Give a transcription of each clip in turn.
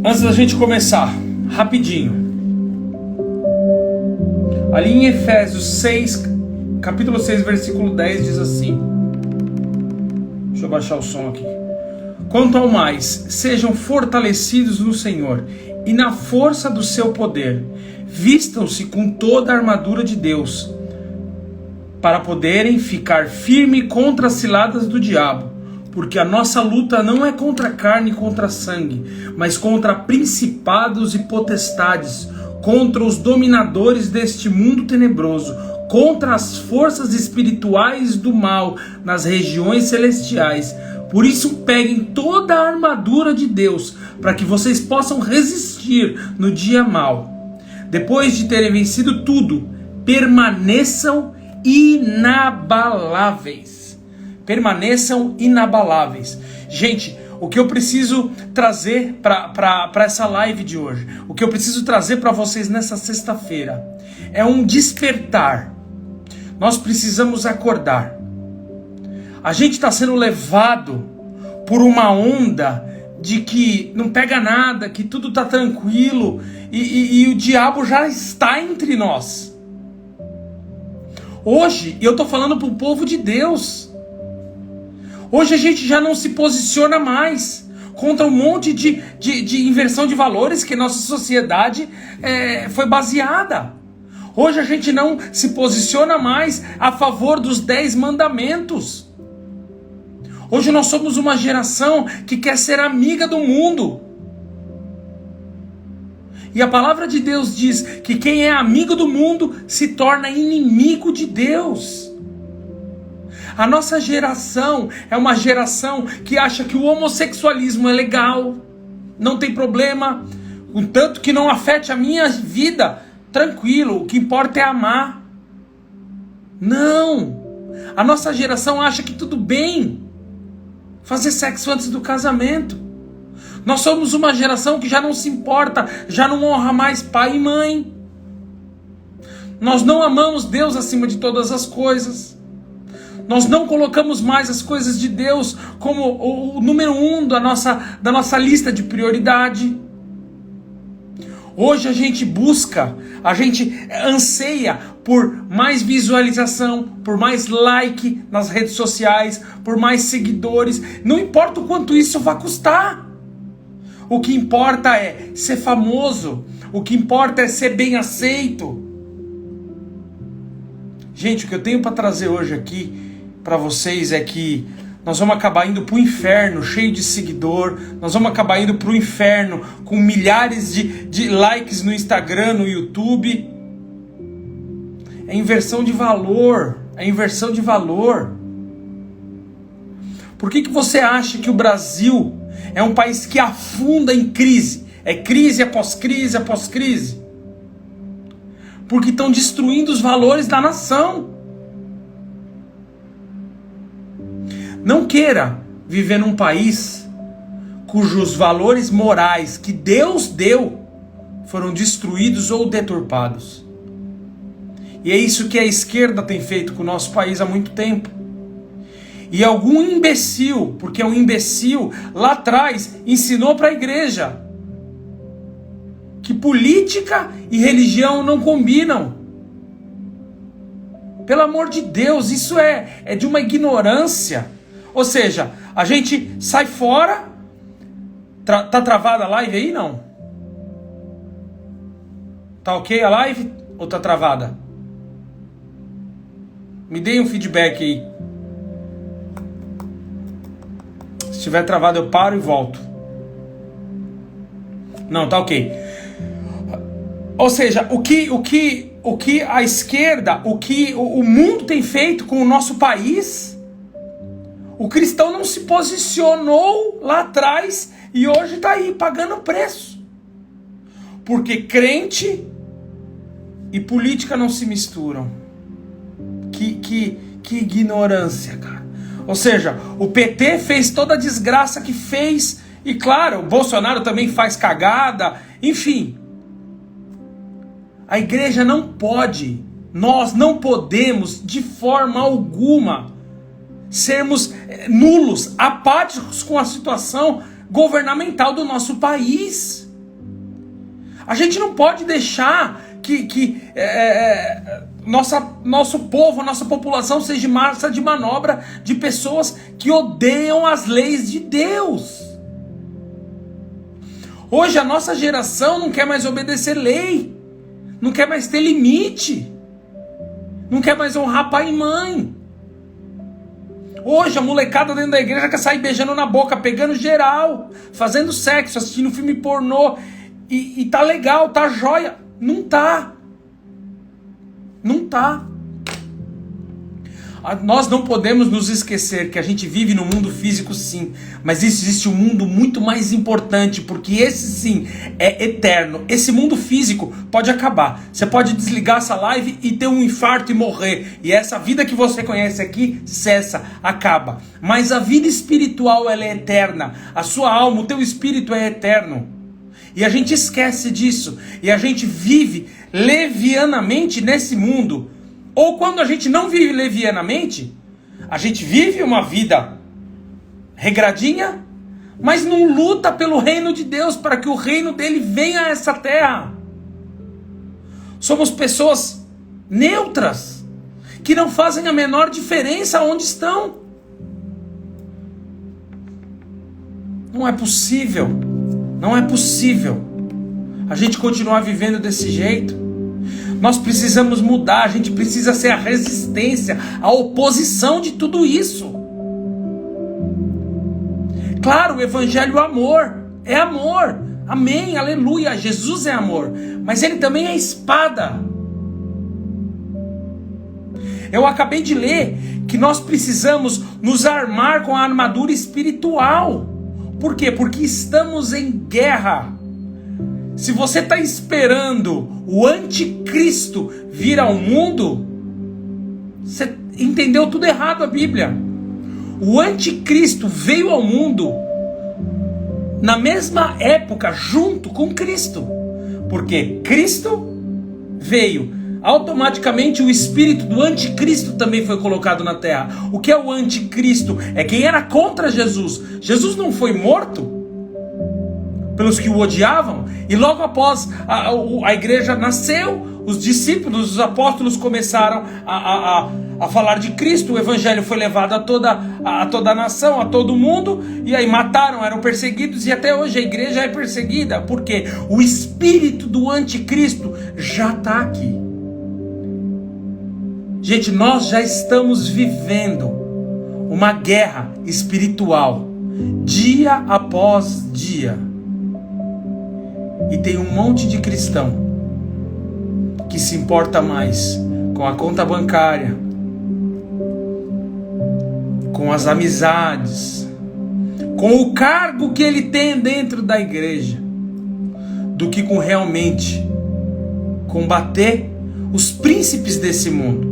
Antes da gente começar, rapidinho. Ali em Efésios 6, capítulo 6, versículo 10 diz assim. Deixa eu baixar o som aqui. Quanto ao mais, sejam fortalecidos no Senhor e na força do seu poder. Vistam-se com toda a armadura de Deus, para poderem ficar firme contra as ciladas do diabo. Porque a nossa luta não é contra a carne e contra sangue, mas contra principados e potestades, contra os dominadores deste mundo tenebroso, contra as forças espirituais do mal nas regiões celestiais. Por isso peguem toda a armadura de Deus, para que vocês possam resistir no dia mau. Depois de terem vencido tudo, permaneçam inabaláveis. Permaneçam inabaláveis. Gente, o que eu preciso trazer para essa live de hoje, o que eu preciso trazer para vocês nessa sexta-feira, é um despertar. Nós precisamos acordar. A gente está sendo levado por uma onda de que não pega nada, que tudo está tranquilo, e o diabo já está entre nós. Hoje, eu estou falando para o povo de Deus. Hoje a gente já não se posiciona mais contra um monte de inversão de valores que nossa sociedade foi baseada. Hoje a gente não se posiciona mais a favor dos 10 mandamentos. Hoje nós somos uma geração que quer ser amiga do mundo. E a palavra de Deus diz que quem é amigo do mundo se torna inimigo de Deus. A nossa geração é uma geração que acha que o homossexualismo é legal, não tem problema, contanto que não afete a minha vida, tranquilo, o que importa é amar. Não! A nossa geração acha que tudo bem fazer sexo antes do casamento. Nós somos uma geração que já não se importa, já não honra mais pai e mãe. Nós não amamos Deus acima de todas as coisas. Nós não colocamos mais as coisas de Deus como o número 1 da nossa lista de prioridade. Hoje a gente busca, a gente anseia por mais visualização, por mais like nas redes sociais, por mais seguidores. Não importa o quanto isso vai custar. O que importa é ser famoso. O que importa é ser bem aceito. Gente, o que eu tenho para trazer hoje aqui para vocês é que nós vamos acabar indo para o inferno cheio de seguidor, nós vamos acabar indo para o inferno com milhares de likes no Instagram, no YouTube. É inversão de valor, é inversão de valor. Por que você acha que o Brasil é um país que afunda em crise? É crise após crise após crise. Porque estão destruindo os valores da nação. Não queira viver num país cujos valores morais que Deus deu foram destruídos ou deturpados. E é isso que a esquerda tem feito com o nosso país há muito tempo. E algum imbecil, porque um imbecil lá atrás ensinou para a igreja que política e religião não combinam. Pelo amor de Deus, isso é de uma ignorância. Ou seja, a gente sai fora. Tá travada a live aí? Não? Tá ok a live? Ou tá travada? Me deem um feedback aí. Se estiver travado eu paro e volto. Não, tá ok. Ou seja, o que a esquerda, o que o mundo tem feito com o nosso país, o cristão não se posicionou lá atrás e hoje está aí pagando preço. Porque crente e política não se misturam. Que ignorância, cara. Ou seja, o PT fez toda a desgraça que fez. E claro, o Bolsonaro também faz cagada. Enfim. A igreja não pode, nós não podemos de forma alguma sermos nulos, apáticos com a situação governamental do nosso país. A gente não pode deixar que nosso povo, nossa população seja massa de manobra de pessoas que odeiam as leis de Deus. Hoje a nossa geração não quer mais obedecer lei, não quer mais ter limite, não quer mais honrar pai e mãe. Hoje a molecada dentro da igreja quer sair beijando na boca, pegando geral, fazendo sexo, assistindo filme pornô, e tá legal, tá joia. Não tá. Não tá. Nós não podemos nos esquecer que a gente vive no mundo físico, sim, mas existe um mundo muito mais importante, porque esse sim é eterno. Esse mundo físico pode acabar. Você pode desligar essa live e ter um infarto e morrer, e essa vida que você conhece aqui cessa, acaba. Mas a vida espiritual, ela é eterna. A sua alma, o teu espírito é eterno. E a gente esquece disso, e a gente vive levianamente nesse mundo. Ou quando a gente não vive levianamente, a gente vive uma vida regradinha, mas não luta pelo reino de Deus, para que o reino dele venha a essa terra. Somos pessoas neutras, que não fazem a menor diferença onde estão. Não é possível, não é possível a gente continuar vivendo desse jeito. Nós precisamos mudar, a gente precisa ser a resistência, a oposição de tudo isso. Claro, o evangelho é amor, amém, aleluia, Jesus é amor, mas ele também é espada. Eu acabei de ler que nós precisamos nos armar com a armadura espiritual. Por quê? Porque estamos em guerra. Se você está esperando o anticristo vir ao mundo, você entendeu tudo errado a Bíblia. O anticristo veio ao mundo na mesma época, junto com Cristo. Porque Cristo veio, automaticamente o espírito do anticristo também foi colocado na terra. O que é o anticristo? É quem era contra Jesus. Jesus não foi morto pelos que o odiavam, e logo após a igreja nasceu, os discípulos, os apóstolos começaram a falar de Cristo, o evangelho foi levado a toda a nação, a todo mundo, e aí mataram, eram perseguidos, e até hoje a igreja é perseguida, porque o espírito do anticristo já está aqui. Gente, nós já estamos vivendo uma guerra espiritual, dia após dia. E tem um monte de cristão que se importa mais com a conta bancária, com as amizades, com o cargo que ele tem dentro da igreja, do que com realmente combater os príncipes desse mundo,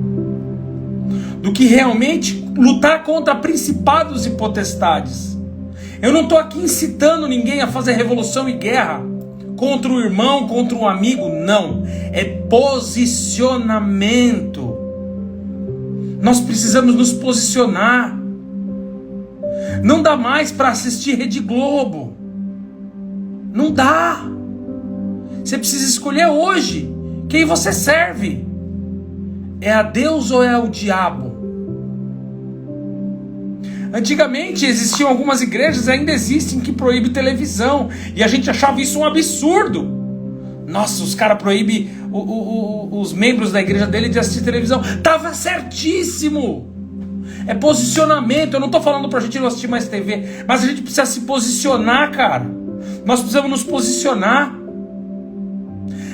do que realmente lutar contra principados e potestades. Eu não estou aqui incitando ninguém a fazer revolução e guerra contra o irmão, contra um amigo, não. É posicionamento. Nós precisamos nos posicionar. Não dá mais para assistir Rede Globo. Não dá. Você precisa escolher hoje quem você serve. É a Deus ou é o diabo? Antigamente existiam algumas igrejas, ainda existem, que proíbem televisão, e a gente achava isso um absurdo. Nossa, os caras proíbem os membros da igreja dele de assistir televisão. Tava certíssimo. É posicionamento. Eu não tô falando pra gente não assistir mais TV, mas a gente precisa se posicionar, cara. Nós precisamos nos posicionar.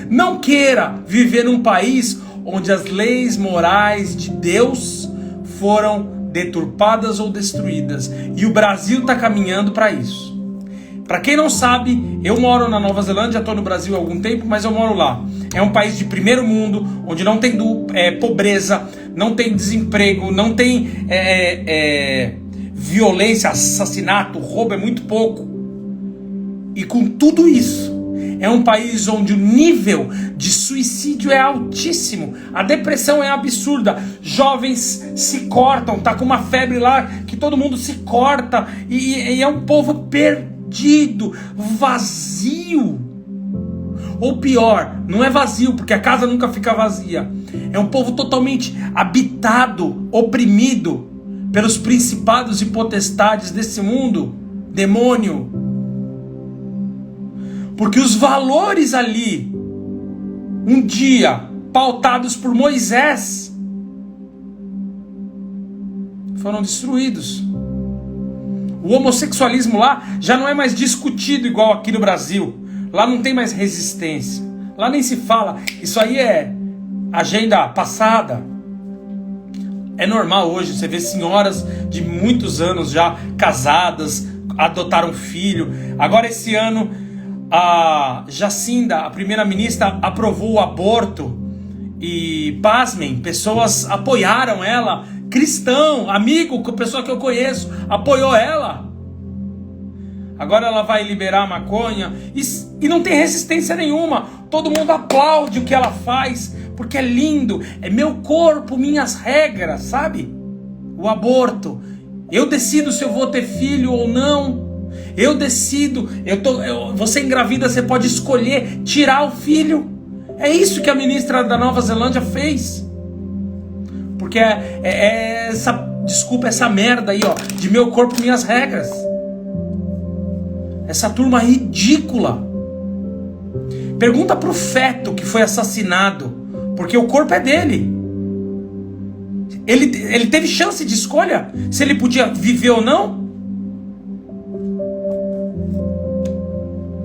Não queira viver num país onde as leis morais de Deus foram deturpadas ou destruídas. E o Brasil está caminhando para isso. Para quem não sabe, eu moro na Nova Zelândia, estou no Brasil há algum tempo, mas eu moro lá. É um país de primeiro mundo, onde não tem pobreza, não tem desemprego, não tem violência, assassinato, roubo, é muito pouco. E com tudo isso, é um país onde o nível de suicídio é altíssimo. A depressão é absurda. Jovens se cortam. Tá com uma febre lá que todo mundo se corta. E é um povo perdido, vazio. Ou pior, não é vazio, porque a casa nunca fica vazia. É um povo totalmente habitado, oprimido pelos principados e potestades desse mundo, demônio. Porque os valores ali, um dia pautados por Moisés, foram destruídos. O homossexualismo lá já não é mais discutido igual aqui no Brasil. Lá não tem mais resistência. Lá nem se fala. Isso aí é agenda passada. É normal hoje você ver senhoras de muitos anos já casadas, adotaram filho. Agora esse ano a Jacinda, a primeira-ministra, aprovou o aborto. E pasmem, pessoas apoiaram ela. Cristão, amigo, pessoa que eu conheço, apoiou ela. Agora ela vai liberar a maconha e não tem resistência nenhuma. Todo mundo aplaude o que ela faz, porque é lindo. É meu corpo, minhas regras, sabe? O aborto. Eu decido se eu vou ter filho ou não. Eu decido. Você engravida, você pode escolher tirar o filho. É isso que a ministra da Nova Zelândia fez. Porque essa merda aí, ó, de meu corpo, minhas regras. Essa turma ridícula. Pergunta pro feto que foi assassinado, porque o corpo é dele. Ele teve chance de escolha se ele podia viver ou não.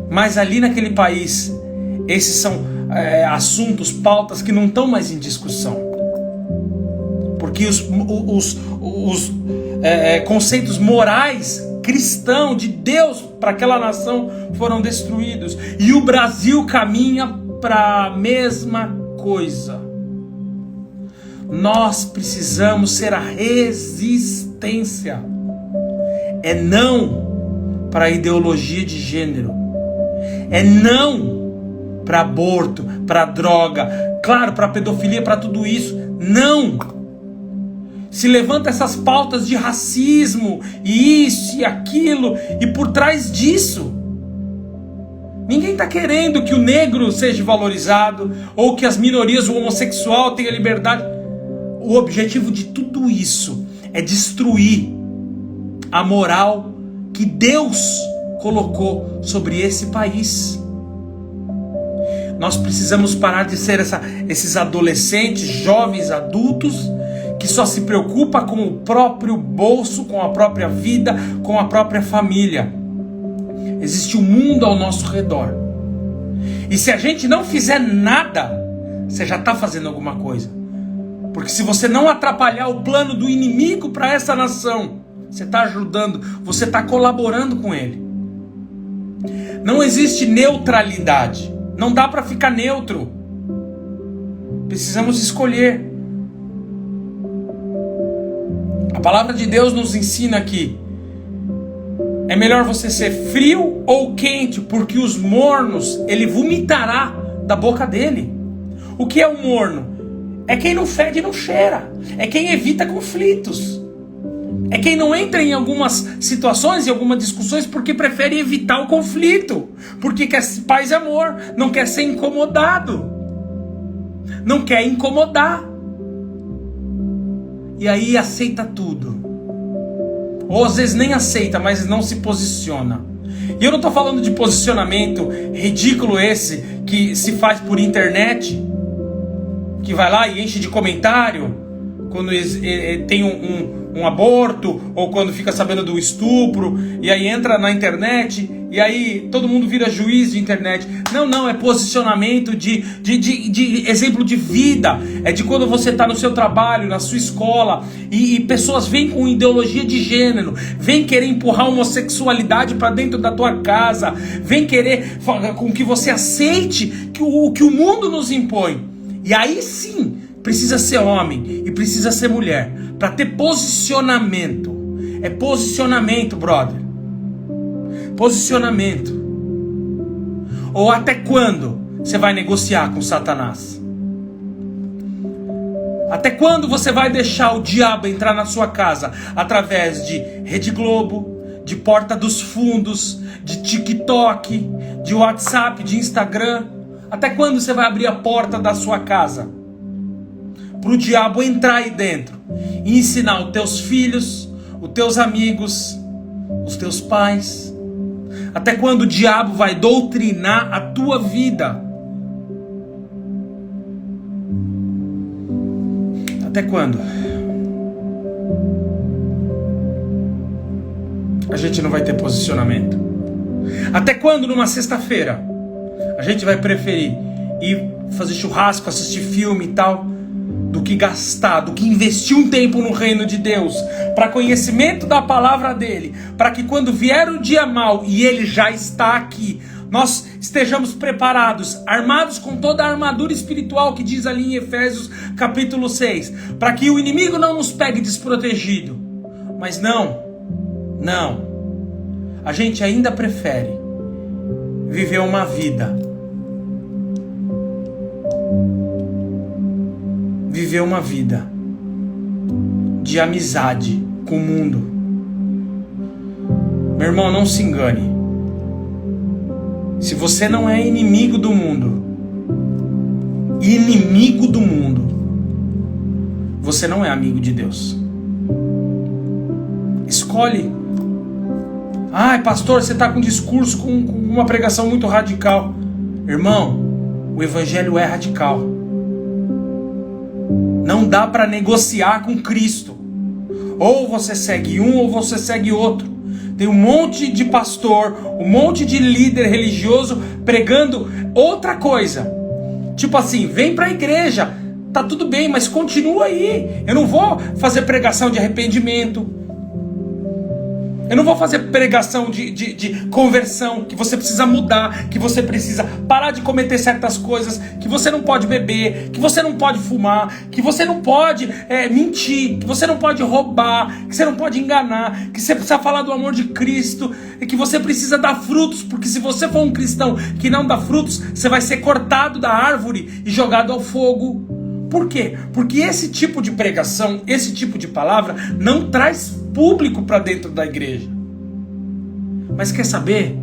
Mas ali naquele país, esses são assuntos, pautas que não estão mais em discussão. Porque os conceitos morais cristãos de Deus para aquela nação foram destruídos. E o Brasil caminha para a mesma coisa. Nós precisamos ser a resistência. É não para a ideologia de gênero. É não para aborto, para droga, claro, para pedofilia, para tudo isso. Não! Se levanta essas pautas de racismo, e isso e aquilo, e por trás disso, ninguém está querendo que o negro seja valorizado, ou que as minorias, o homossexual tenha liberdade. O objetivo de tudo isso é destruir a moral que Deus colocou sobre esse país. Nós precisamos parar de ser esses adolescentes, jovens, adultos, que só se preocupa com o próprio bolso, com a própria vida, com a própria família. Existe um mundo ao nosso redor. E se a gente não fizer nada, você já está fazendo alguma coisa. Porque se você não atrapalhar o plano do inimigo para essa nação, você está ajudando, você está colaborando com ele. Não existe neutralidade. Não dá para ficar neutro. Precisamos escolher. A palavra de Deus nos ensina que é melhor você ser frio ou quente, porque os mornos ele vomitará da boca dele. O que é o morno? É quem não fede e não cheira. É quem evita conflitos. É quem não entra em algumas situações, em algumas discussões, porque prefere evitar o conflito. Porque quer paz e amor, não quer ser incomodado. Não quer incomodar. E aí aceita tudo. Ou às vezes nem aceita, mas não se posiciona. E eu não estou falando de posicionamento ridículo esse que se faz por internet, que vai lá e enche de comentário quando tem um aborto, ou quando fica sabendo do estupro, e aí entra na internet, e aí todo mundo vira juiz de internet. Não, é posicionamento de exemplo de vida. É de quando você está no seu trabalho, na sua escola, e pessoas vêm com ideologia de gênero, vêm querer empurrar a homossexualidade para dentro da tua casa, vêm querer com que você aceite o que o mundo nos impõe. E aí sim, precisa ser homem e precisa ser mulher para ter posicionamento. É posicionamento, brother. Posicionamento. Ou até quando você vai negociar com Satanás? Até quando você vai deixar o diabo entrar na sua casa através de Rede Globo, de Porta dos Fundos, de TikTok, de WhatsApp, de Instagram? Até quando você vai abrir a porta da sua casa para o diabo entrar aí dentro e ensinar os teus filhos, os teus amigos, os teus pais? Até quando o diabo vai doutrinar a tua vida? Até quando? A gente não vai ter posicionamento? Até quando numa sexta-feira a gente vai preferir ir fazer churrasco, assistir filme e tal, do que gastar, do que investir um tempo no reino de Deus, para conhecimento da palavra dele, para que quando vier o dia mau, e ele já está aqui, nós estejamos preparados, armados com toda a armadura espiritual que diz ali em Efésios capítulo 6, para que o inimigo não nos pegue desprotegido. Mas não, a gente ainda prefere viver uma vida de amizade com o mundo. Meu irmão, não se engane. Se você não é inimigo do mundo, você não é amigo de Deus. Escolhe. Ai, pastor, você está com um discurso, com uma pregação muito radical. Irmão, o evangelho é radical. Não dá para negociar com Cristo. Ou você segue um ou você segue outro. Tem um monte de pastor, um monte de líder religioso pregando outra coisa. Tipo assim, vem para a igreja, tá tudo bem, mas continua aí. Eu não vou fazer pregação de arrependimento. Eu não vou fazer pregação de conversão, que você precisa mudar, que você precisa parar de cometer certas coisas, que você não pode beber, que você não pode fumar, que você não pode mentir, que você não pode roubar, que você não pode enganar, que você precisa falar do amor de Cristo, e que você precisa dar frutos, porque se você for um cristão que não dá frutos, você vai ser cortado da árvore e jogado ao fogo. Por quê? Porque esse tipo de pregação, esse tipo de palavra não traz público para dentro da igreja. Mas quer saber?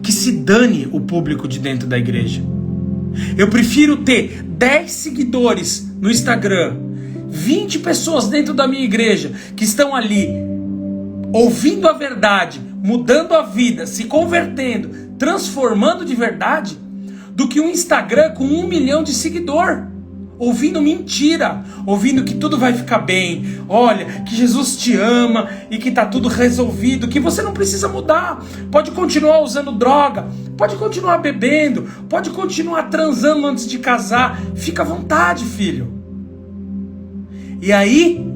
Que se dane o público de dentro da igreja. Eu prefiro ter 10 seguidores no Instagram, 20 pessoas dentro da minha igreja que estão ali ouvindo a verdade, mudando a vida, se convertendo, transformando de verdade, do que um Instagram com 1 milhão de seguidores. Ouvindo mentira, ouvindo que tudo vai ficar bem, olha, que Jesus te ama e que tá tudo resolvido, que você não precisa mudar, pode continuar usando droga, pode continuar bebendo, pode continuar transando antes de casar, fica à vontade, filho. E aí,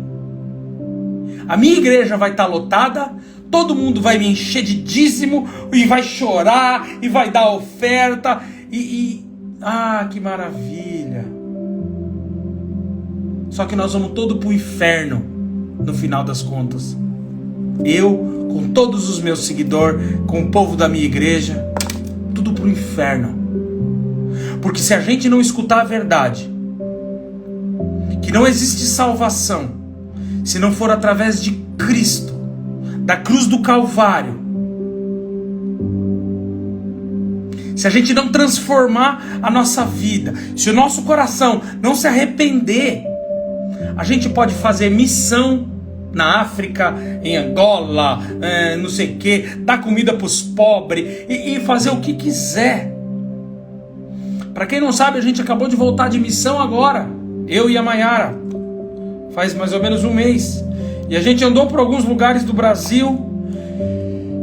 a minha igreja vai estar lotada, todo mundo vai me encher de dízimo e vai chorar e vai dar oferta que maravilha. Só que nós vamos todo pro inferno no final das contas. Eu, com todos os meus seguidores, com o povo da minha igreja, tudo pro inferno. Porque se a gente não escutar a verdade, que não existe salvação se não for através de Cristo, da cruz do Calvário, se a gente não transformar a nossa vida, se o nosso coração não se arrepender, a gente pode fazer missão na África, em Angola, não sei o que, dar comida para os pobres e fazer o que quiser. Para quem não sabe, a gente acabou de voltar de missão agora, eu e a Mayara, faz mais ou menos um mês. E a gente andou por alguns lugares do Brasil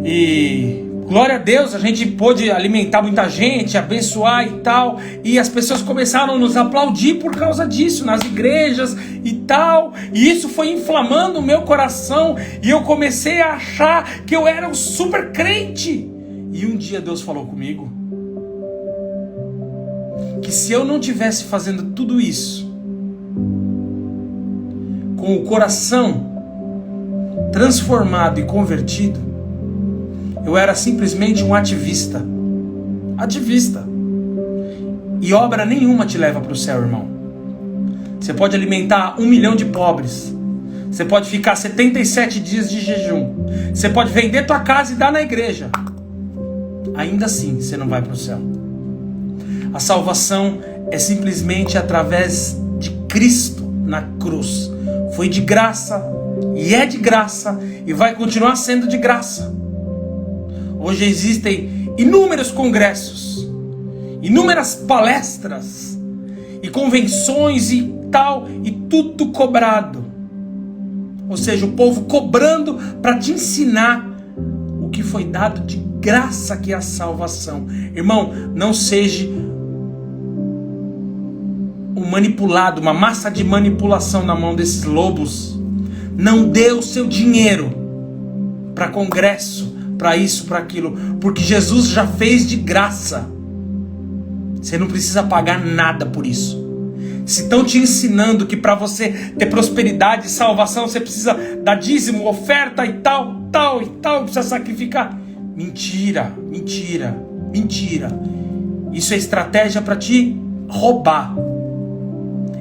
e glória a Deus, a gente pôde alimentar muita gente, abençoar e tal. E as pessoas começaram a nos aplaudir por causa disso, nas igrejas e tal. E isso foi inflamando o meu coração. E eu comecei a achar que eu era um super crente. E um dia Deus falou comigo que se eu não tivesse fazendo tudo isso com o coração transformado e convertido, eu era simplesmente um ativista. E obra nenhuma te leva para o céu, irmão. Você pode alimentar 1 milhão de pobres. Você pode ficar 77 dias de jejum. Você pode vender tua casa e dar na igreja. Ainda assim, você não vai para o céu. A salvação é simplesmente através de Cristo na cruz. Foi de graça, e é de graça, e vai continuar sendo de graça. Hoje existem inúmeros congressos, inúmeras palestras, e convenções e tal, e tudo cobrado. Ou seja, o povo cobrando para te ensinar o que foi dado de graça, que é a salvação. Irmão, não seja um manipulado, uma massa de manipulação na mão desses lobos. Não dê o seu dinheiro para congresso, para isso, para aquilo, porque Jesus já fez de graça. Você não precisa pagar nada por isso. Se estão te ensinando que para você ter prosperidade e salvação você precisa dar dízimo, oferta e tal, precisa sacrificar. Mentira, mentira, mentira. Isso é estratégia para te roubar.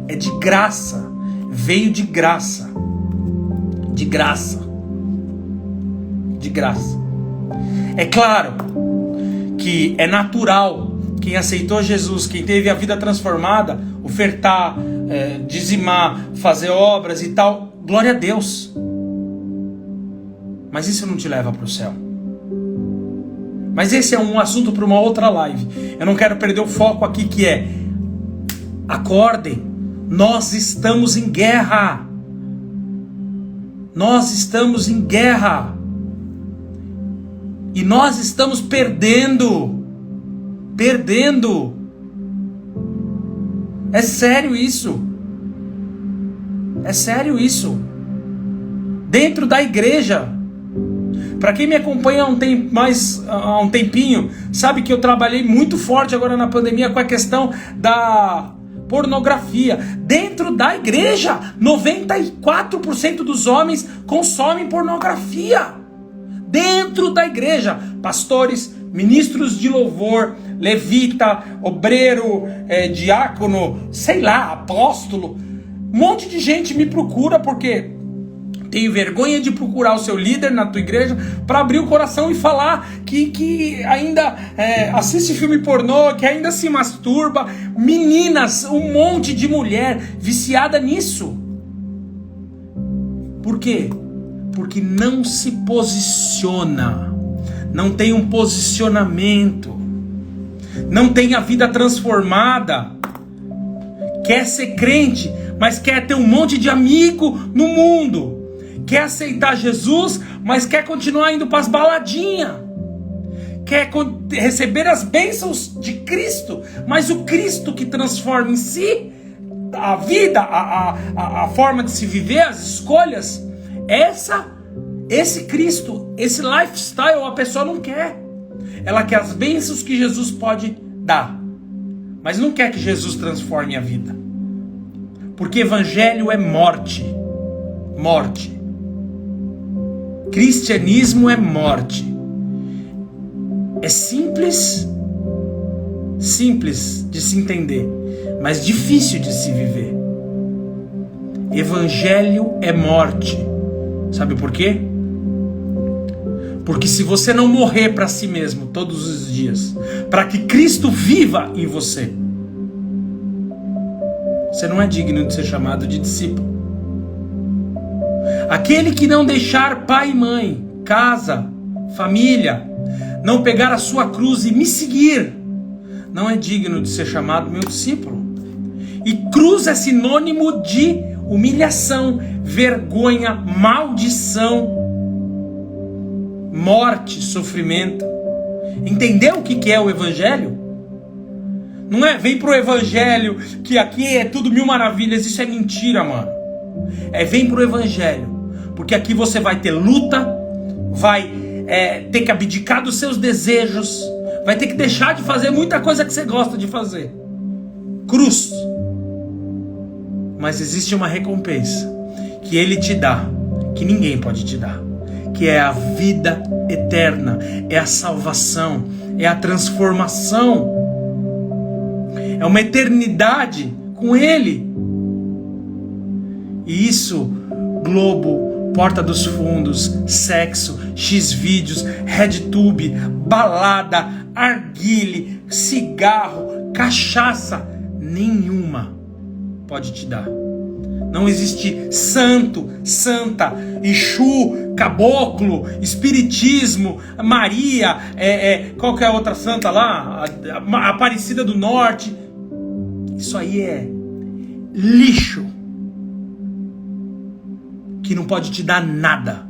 É de graça, veio de graça, de graça, de graça. É claro que é natural quem aceitou Jesus, quem teve a vida transformada, ofertar, dizimar, fazer obras e tal, glória a Deus. Mas isso não te leva para o céu. Mas esse é um assunto para uma outra live. Eu não quero perder o foco aqui, que é: acordem, nós estamos em guerra. Nós estamos em guerra. E nós estamos perdendo. Perdendo. É sério isso. É sério isso. Dentro da igreja. Para quem me acompanha há um tempinho, sabe que eu trabalhei muito forte agora na pandemia com a questão da pornografia. Dentro da igreja, 94% dos homens consomem pornografia. Dentro da igreja, pastores, ministros de louvor, levita, obreiro, diácono, sei lá, apóstolo. Um monte de gente me procura porque tem vergonha de procurar o seu líder na tua igreja para abrir o coração e falar que ainda assiste filme pornô, que ainda se masturba. Meninas, um monte de mulher viciada nisso. Por quê? Porque não se posiciona, não tem um posicionamento, não tem a vida transformada. Quer ser crente, mas quer ter um monte de amigo no mundo. Quer aceitar Jesus, mas quer continuar indo para as baladinhas. Quer receber as bênçãos de Cristo, mas o Cristo que transforma em si a vida, a forma de se viver, as escolhas, esse Cristo, esse lifestyle, a pessoa não quer. Ela quer as bênçãos que Jesus pode dar, mas não quer que Jesus transforme a vida. Porque evangelho é morte. Morte. Cristianismo é morte. É simples de se entender, mas difícil de se viver. Evangelho é morte. Sabe por quê? Porque se você não morrer para si mesmo todos os dias, para que Cristo viva em você, você não é digno de ser chamado de discípulo. Aquele que não deixar pai e mãe, casa, família, não pegar a sua cruz e me seguir, não é digno de ser chamado meu discípulo. E cruz é sinônimo de humilhação, vergonha, maldição, morte, sofrimento. Entendeu o que é o evangelho? Não é vem pro evangelho que aqui é tudo mil maravilhas. Isso é mentira, mano. Vem pro evangelho, porque aqui você vai ter luta, vai ter que abdicar dos seus desejos, vai ter que deixar de fazer muita coisa que você gosta de fazer. Cruz. Mas existe uma recompensa que Ele te dá, que ninguém pode te dar, que é a vida eterna, é a salvação, é a transformação, é uma eternidade com Ele. E isso, Globo, Porta dos Fundos, sexo, Xvideos, RedTube, balada, arguile, cigarro, cachaça nenhuma pode te dar. Não existe santo, santa, Exu, caboclo, espiritismo, Maria, qual que é a outra santa lá? A Aparecida do Norte. Isso aí é lixo que não pode te dar nada.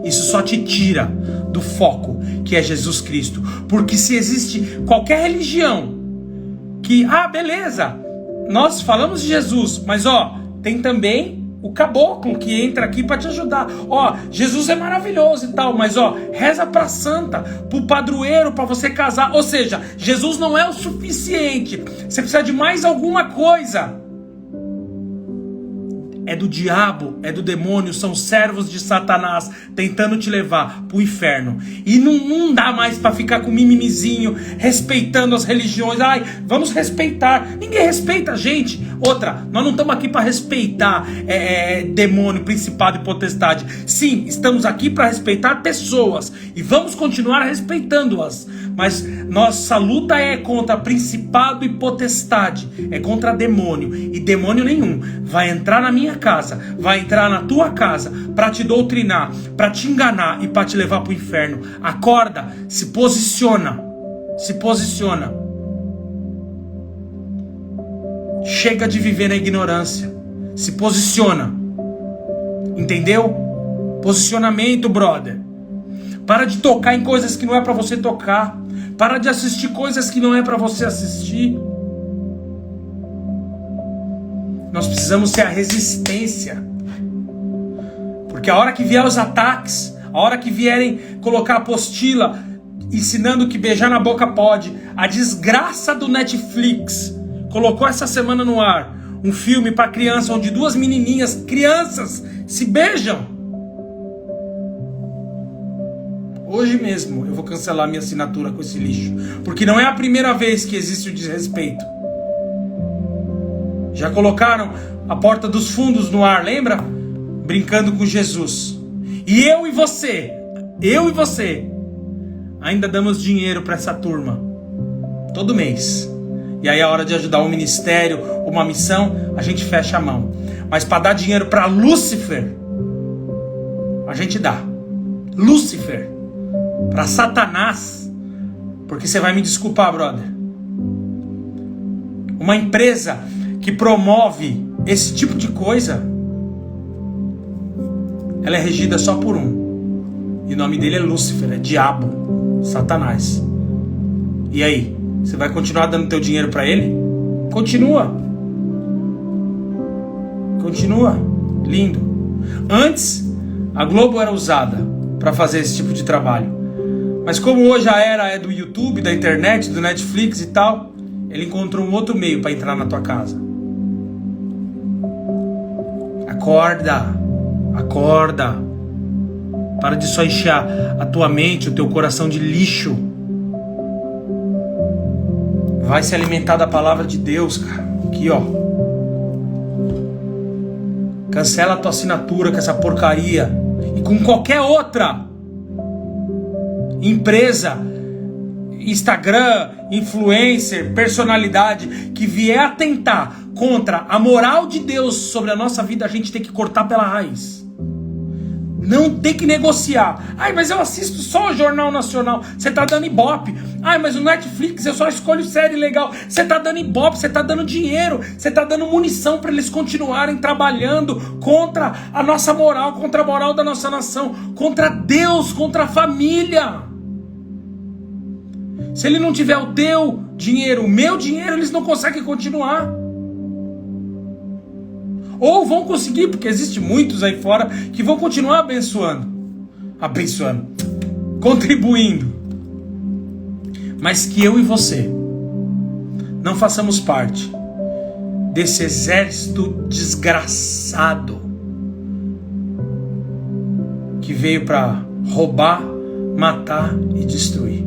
Isso só te tira do foco, que é Jesus Cristo. Porque se existe qualquer religião que, beleza, nós falamos de Jesus, mas tem também o caboclo que entra aqui para te ajudar. Jesus é maravilhoso e tal, mas reza pra santa, pro padroeiro, para você casar. Ou seja, Jesus não é o suficiente. Você precisa de mais alguma coisa. É do diabo, é do demônio, são servos de Satanás tentando te levar pro inferno. E não dá mais para ficar com mimimizinho, respeitando as religiões. Vamos respeitar. Ninguém respeita a gente. Outra, nós não estamos aqui para respeitar demônio, principado e potestade. Sim, estamos aqui para respeitar pessoas e vamos continuar respeitando-as. Mas nossa luta é contra principado e potestade, é contra demônio. E demônio nenhum vai entrar na minha casa, vai entrar na tua casa para te doutrinar, para te enganar e para te levar para o inferno. Acorda, se posiciona, se posiciona. Chega de viver na ignorância, se posiciona. Entendeu? Posicionamento, brother. Para de tocar em coisas que não é para você tocar. Para de assistir coisas que não é para você assistir. Nós precisamos ser a resistência. Porque a hora que vier os ataques, a hora que vierem colocar a apostila ensinando que beijar na boca pode, a desgraça do Netflix colocou essa semana no ar um filme para criança onde duas menininhas, crianças, se beijam. Hoje mesmo eu vou cancelar minha assinatura com esse lixo, porque não é a primeira vez que existe o desrespeito. Já colocaram a Porta dos Fundos no ar, lembra? Brincando com Jesus. E eu e você ainda damos dinheiro para essa turma todo mês. E aí a hora de ajudar um ministério, uma missão, a gente fecha a mão. Mas para dar dinheiro para Lúcifer, a gente dá. Lúcifer, para Satanás, porque você vai me desculpar, brother. Uma empresa que promove esse tipo de coisa, ela é regida só por um. E o nome dele é Lúcifer, é diabo, Satanás. E aí, você vai continuar dando teu dinheiro para ele? Continua. Continua. Lindo. Antes, a Globo era usada para fazer esse tipo de trabalho. Mas como hoje a era é do YouTube, da internet, do Netflix e tal, ele encontrou um outro meio para entrar na tua casa. Acorda. Acorda. Para de só encher a tua mente, o teu coração de lixo. Vai se alimentar da palavra de Deus, cara. Aqui, ó. Cancela a tua assinatura com essa porcaria. E com qualquer outra empresa, Instagram, influencer, personalidade que vier atentar contra a moral de Deus sobre a nossa vida, a gente tem que cortar pela raiz. Não tem que negociar. Mas eu assisto só o Jornal Nacional. Você tá dando ibope. Mas o Netflix eu só escolho série legal. Você tá dando ibope, você tá dando dinheiro, você tá dando munição para eles continuarem trabalhando contra a nossa moral, contra a moral da nossa nação, contra Deus, contra a família. Se ele não tiver o teu dinheiro, o meu dinheiro, eles não conseguem continuar. Ou vão conseguir, porque existe muitos aí fora que vão continuar abençoando, contribuindo. Mas que eu e você não façamos parte desse exército desgraçado que veio para roubar, matar e destruir.